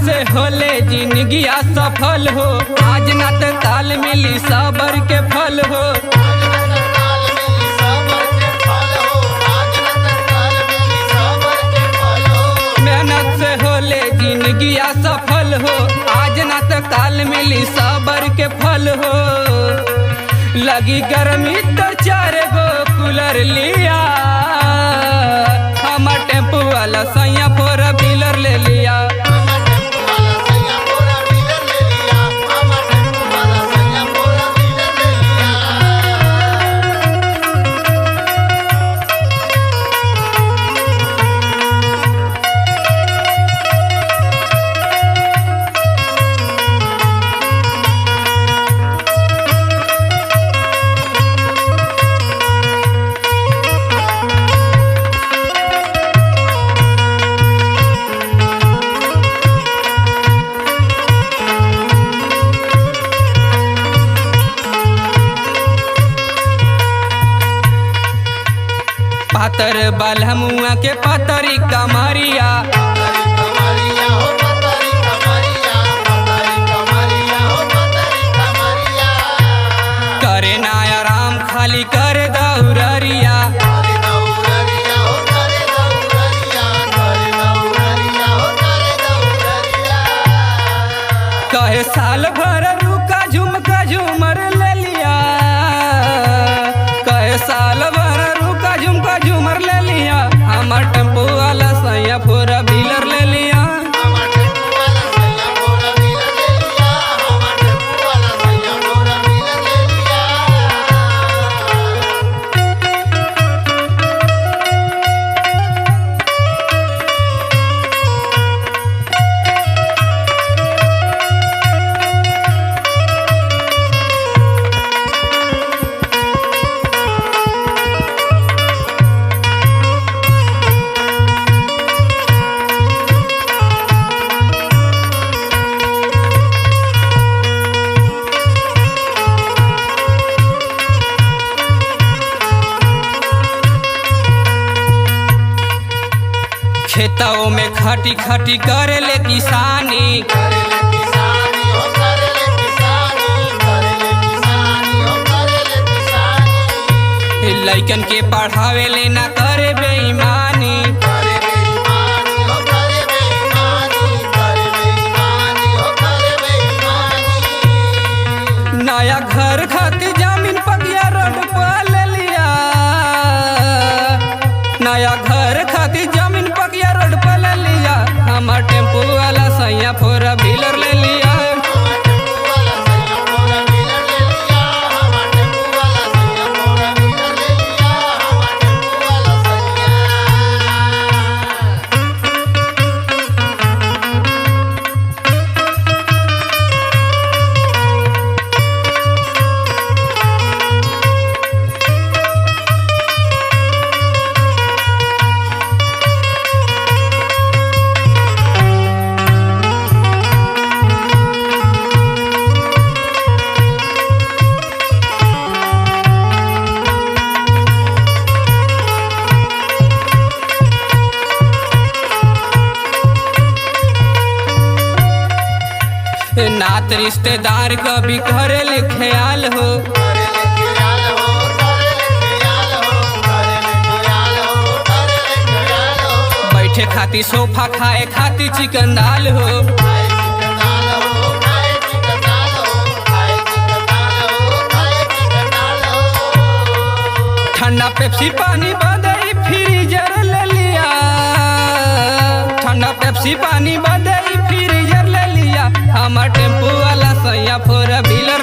से होले जिंदगिया सफल हो, आज ना तो काल मिली सबर के फल हो। मेहनत से होले जिंदगिया सफल हो, आज ना तो काल मिली सबर के फल हो। लगी गर्मी तो 4 गो कूलर लिया, हमार टेम्पू वाला सैया 4 व्हीलर ले लिया। पातर बलमुआ के पतरी कमरिया, करे ना आराम खाली कर दौररिया। कहे साल भर रुका झुमका झूमर ले लिया, कहे साल भर रुका झुमका झूमर ले लिया। हमार टेम्पो वाला सैया 4 व्हीलर ले लिया। खेतों में खटी खटी करे ले किसानी, लइकन के पढ़ावे ले ना करे बेईमानी। नया घर खातिर जमीन पकिया रोड पर ले लिया, नया घर खातिर जमीन पकिया रोड पर ले लिया। हमार टेम्पू वाला सैया 4 व्हीलर ले लिया। नात रिश्तेदार कभी करे ले ख्याल हो, बैठे खातिर सोफा खाए खातिर चिकन दाल हो। ठंडा पेप्सी पानी बदई फ्रीजर ले लिया, ठंडा पेप्सी पानी बदई फ्रीजर ले लिया। हमार टेम्पू वाला सैया 4 व्हीलर